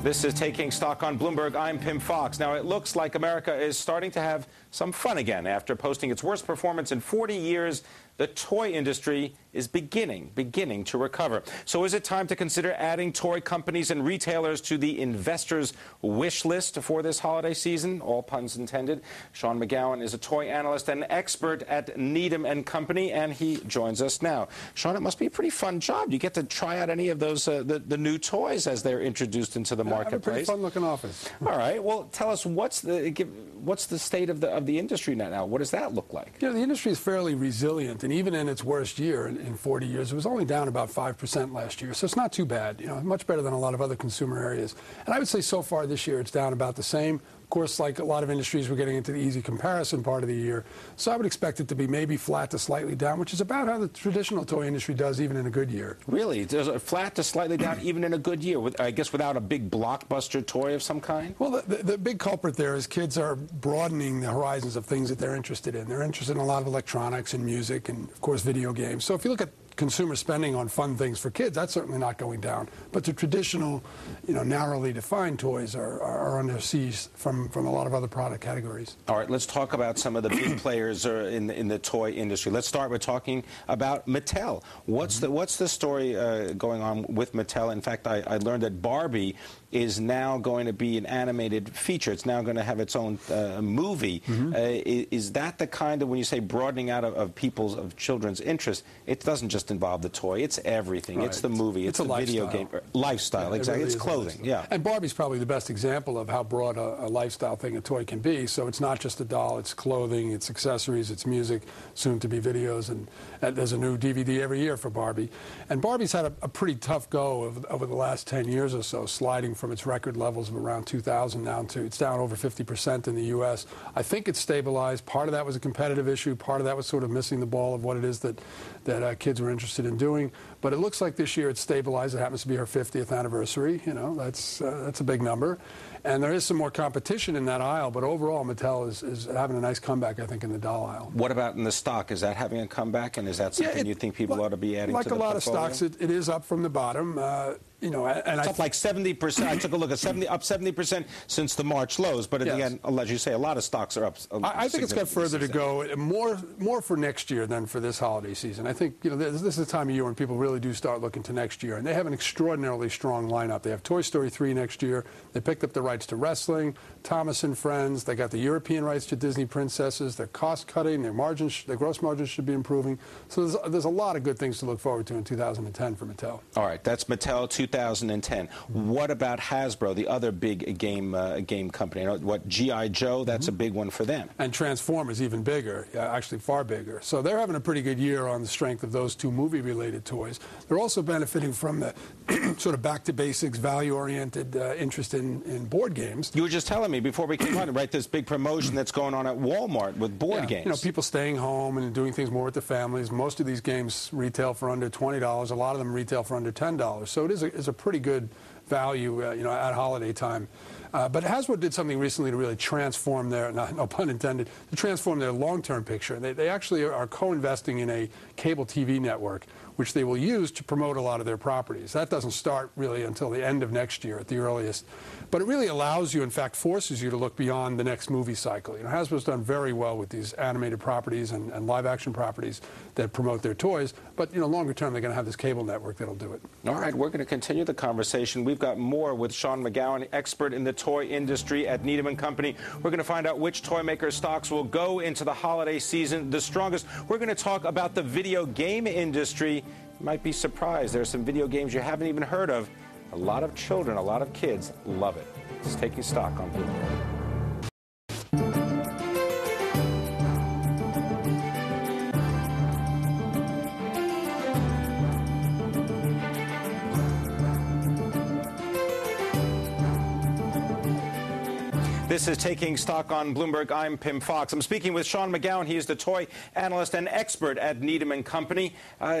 This is Taking Stock on Bloomberg. I'm Pim Fox. Now, it looks like America is starting to have some fun again. After posting its worst performance in 40 years, the toy industry is beginning to recover. So is it time to consider adding toy companies and retailers to the investors' wish list for this holiday season? All puns intended. Sean McGowan is a toy analyst and expert at Needham and Company, and he joins us now. Sean, it must be a pretty fun job. You get to try out any of those the new toys as they're introduced into the marketplace. A pretty fun-looking office. All right. Well, tell us what's the state of the industry now? What does that look like? You know, the industry is fairly resilient, and even in its worst year in 40 years, it was only down about 5% last year. So it's not too bad. You know, much better than a lot of other consumer areas. And I would say so far this year, it's down about the same. Of course, like a lot of industries, we're getting into the easy comparison part of the year. So I would expect it to be maybe flat to slightly down, which is about how the traditional toy industry does even in a good year. Really? Does it flat to slightly down even in a good year, I guess without a big blockbuster toy of some kind? Well, the big culprit there is kids are broadening the horizons of things that they're interested in. They're interested in a lot of electronics and music and, of course, video games. So if you look at consumer spending on fun things for kids, that's certainly not going down. But the traditional, narrowly defined toys are under siege from a lot of other product categories. All right, let's talk about some of the big players in the toy industry. Let's start with talking about Mattel. What's the story going on with Mattel? In fact, I learned that Barbie is now going to be an animated feature. It's now going to have its own movie. Is that the kind of, when you say broadening out of children's interests, it doesn't just involve the toy, it's everything. Right. It's the movie, it's the video game. Lifestyle, yeah, exactly. Really, it's clothing, yeah. And Barbie's probably the best example of how broad a lifestyle thing a toy can be. So it's not just a doll, it's clothing, it's accessories, it's music, soon to be videos, and there's a new DVD every year for Barbie. And Barbie's had a pretty tough go over the last 10 years or so, sliding from its record levels of around 2000 down to, it's down over 50% in the U.S. I think it's stabilized. Part of that was a competitive issue. Part of that was sort of missing the ball of what it is that kids were interested in doing. But it looks like this year it's stabilized. It happens to be her 50th anniversary. That's a big number. And there is some more competition in that aisle, but overall Mattel is having a nice comeback, I think, in the doll aisle. What about in the stock? Is that having a comeback, and is that something you think people ought to be adding to the portfolio? Like a lot of stocks, it is up from the bottom. And it's up like 70%. I took a look at up 70% since the March lows. But again, as you say, a lot of stocks are up. I think it's got further to go. More for next year than for this holiday season. I think this is the time of year when people really do start looking to next year, and they have an extraordinarily strong lineup. They have Toy Story 3 next year. They picked up the rights to wrestling, Thomas and Friends. They got the European rights to Disney princesses. They're cost cutting. Their gross margins should be improving. So there's a lot of good things to look forward to in 2010 for Mattel. All right, that's Mattel 2010. What about Hasbro, the other big game company? What, G.I. Joe? That's a big one for them. And Transformers, even bigger, actually far bigger. So they're having a pretty good year on the strength of those two movie-related toys. They're also benefiting from the sort of back-to-basics, value-oriented interest in board games. You were just telling me before we came on, right, this big promotion that's going on at Walmart with board games. People staying home and doing things more with their families. Most of these games retail for under $20. A lot of them retail for under $10. So it is a pretty good value, at holiday time. But Hasbro did something recently to really transform no pun intended, to transform their long-term picture. They actually are co-investing in a cable TV network, which they will use to promote a lot of their properties. That doesn't start really until the end of next year at the earliest. But it really allows you, in fact, forces you to look beyond the next movie cycle. Hasbro's done very well with these animated properties and live-action properties that promote their toys. But, longer term, they're going to have this cable network that'll do it. All right, we're going to continue the conversation. We've got more with Sean McGowan, expert in the toy industry at Needham and Company. We're going to find out which toy maker stocks will go into the holiday season the strongest. We're going to talk about the video game industry. You might be surprised. There are some video games you haven't even heard of. A lot of children, a lot of kids love it. It's Taking Stock on Bloomberg. This is Taking Stock on Bloomberg. I'm Pim Fox. I'm speaking with Sean McGowan. He is the toy analyst and expert at Needham and Company.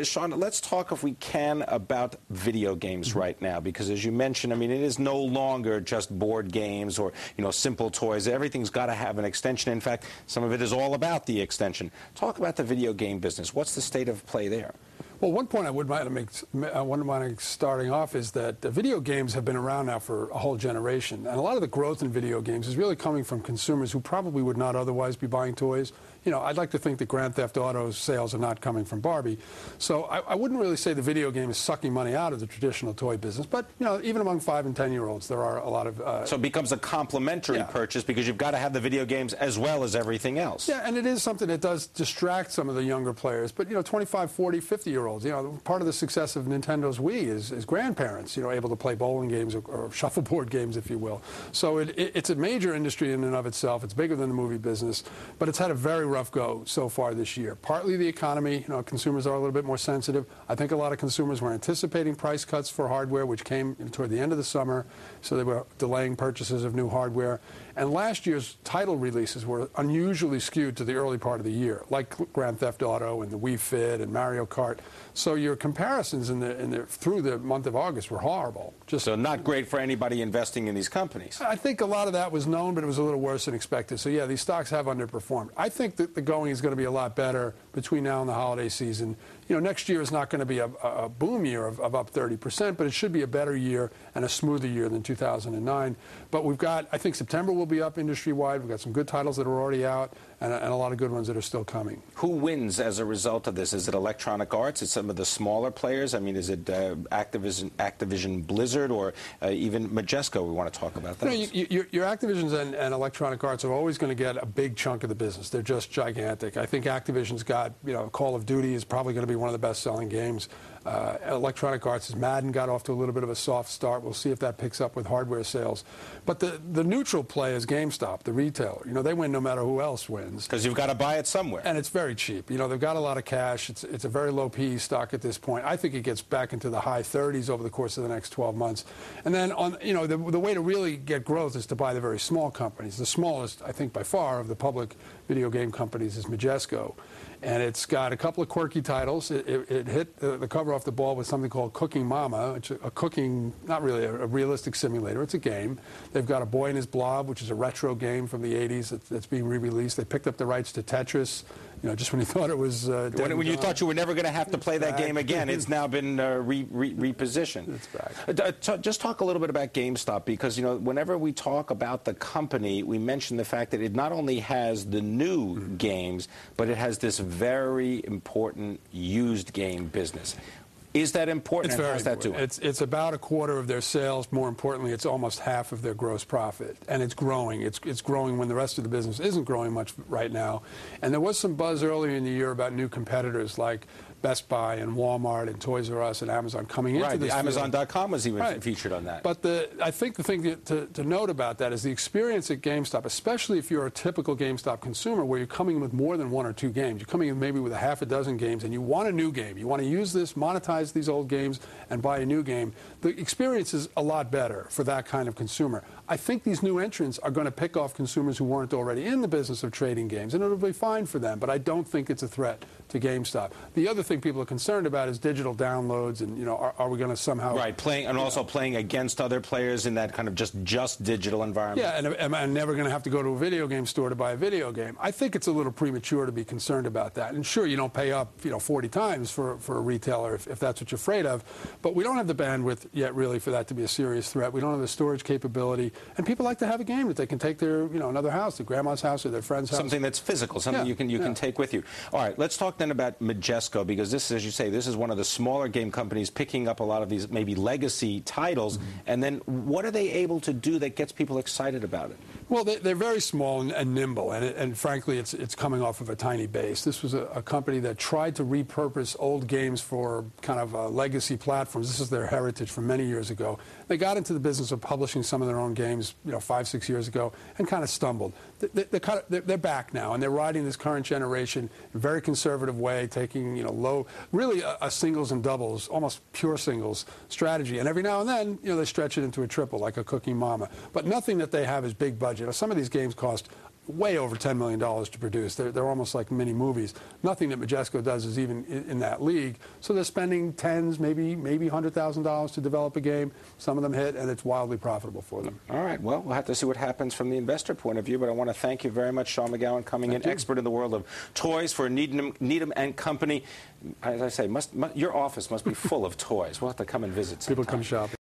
Sean, let's talk, if we can, about video games right now, because as you mentioned, it is no longer just board games or, simple toys. Everything's got to have an extension. In fact, some of it is all about the extension. Talk about the video game business. What's the state of play there? Well, one point I would want to make starting off is that video games have been around now for a whole generation. And a lot of the growth in video games is really coming from consumers who probably would not otherwise be buying toys. You know, I'd like to think that Grand Theft Auto sales are not coming from Barbie. So I wouldn't really say the video game is sucking money out of the traditional toy business. But, you know, even among 5- and 10-year-olds, there are a lot of... so it becomes a complementary purchase because you've got to have the video games as well as everything else. Yeah, and it is something that does distract some of the younger players. But, you know, 25, 40, 50-year-olds, you know, part of the success of Nintendo's Wii is grandparents, you know, able to play bowling games or shuffleboard games, if you will. So it's a major industry in and of itself. It's bigger than the movie business, but it's had a very rough go so far this year. Partly the economy, you know, consumers are a little bit more sensitive. I think a lot of consumers were anticipating price cuts for hardware, which came toward the end of the summer, so they were delaying purchases of new hardware. And last year's title releases were unusually skewed to the early part of the year, like Grand Theft Auto and the Wii Fit and Mario Kart. So your comparisons through the month of August were horrible. So not great for anybody investing in these companies. I think a lot of that was known, but it was a little worse than expected. So, yeah, these stocks have underperformed. I think that the going is going to be a lot better between now and the holiday season. You know, next year is not going to be a boom year of up 30%, but it should be a better year and a smoother year than 2009. But we've got, I think September will be up industry-wide. We've got some good titles that are already out and a lot of good ones that are still coming. Who wins as a result of this? Is it Electronic Arts? Is it some of the smaller players? I mean, is it Activision Blizzard or even Majesco? We want to talk about that. You know, your Activisions and Electronic Arts are always going to get a big chunk of the business. They're just gigantic. I think Activision's got, you know, Call of Duty is probably going to be one of the best-selling games. Electronic Arts' Madden got off to a little bit of a soft start. We'll see if that picks up with hardware sales. But the neutral play is GameStop, the retailer. You know, they win no matter who else wins. Because you've got to buy it somewhere. And it's very cheap. You know, they've got a lot of cash. It's a very low PE stock at this point. I think it gets back into the high 30s over the course of the next 12 months. And then, you know, the way to really get growth is to buy the very small companies. The smallest, I think, by far, of the public video game companies is Majesco. And it's got a couple of quirky titles. It hit the cover off the ball with something called Cooking Mama, which is a cooking, not really a realistic simulator. It's a game. They've got A Boy and His Blob, which is a retro game from the 80s that's being re-released. They picked up the rights to Tetris, you know, just when you thought it was when you thought you were never going to have to play that game again. It's now been repositioned. It's back. Just talk a little bit about GameStop, because, you know, whenever we talk about the company, we mention the fact that it not only has the new games, but it has this very important used game business. Is that important? It's and very how's that doing? It's about a quarter of their sales. More importantly, it's almost half of their gross profit. And it's growing. It's growing when the rest of the business isn't growing much right now. And there was some buzz earlier in the year about new competitors like Best Buy and Walmart and Toys R Us and Amazon coming into this. Amazon.com was even featured on that. But I think the thing to note about that is the experience at GameStop, especially if you're a typical GameStop consumer where you're coming in with more than one or two games. You're coming in maybe with a half a dozen games and you want a new game. You want to use this, monetize these old games, and buy a new game. The experience is a lot better for that kind of consumer. I think these new entrants are going to pick off consumers who weren't already in the business of trading games, and it'll be fine for them, but I don't think it's a threat to GameStop. The other thing people are concerned about is digital downloads, and, you know, are we going to somehow... Right, also playing against other players in that kind of just digital environment. Yeah, and am I never going to have to go to a video game store to buy a video game? I think it's a little premature to be concerned about that. And sure, you don't pay up, you know, 40 times for a retailer if that's what you're afraid of, but we don't have the bandwidth yet, really, for that to be a serious threat. We don't have the storage capability. And people like to have a game that they can take their, you know, another house, their grandma's house or their friend's house. Something that's physical, something you can take with you. All right, let's talk then about Majesco, because this, as you say, this is one of the smaller game companies picking up a lot of these maybe legacy titles. And then what are they able to do that gets people excited about it? Well, they're very small and nimble, and frankly, it's coming off of a tiny base. This was a company that tried to repurpose old games for kind of legacy platforms. This is their heritage from many years ago. They got into the business of publishing some of their own games, you know, 5-6 years ago, and kind of stumbled. They're back now, and they're riding this current generation in a very conservative way, taking, you know, really a singles and doubles, almost pure singles strategy. And every now and then, you know, they stretch it into a triple, like a Cooking Mama. But nothing that they have is big budget. Some of these games cost way over $10 million to produce. They're almost like mini movies. Nothing that Majesco does is even in that league. So they're spending tens, maybe $100,000 to develop a game. Some of them hit, and it's wildly profitable for them. All right. Well, we'll have to see what happens from the investor point of view, but I want to thank you very much, Sean McGowan, coming in, expert in the world of toys for Needham and Company. As I say, your office must be full of toys. We'll have to come and visit sometime. People come shopping.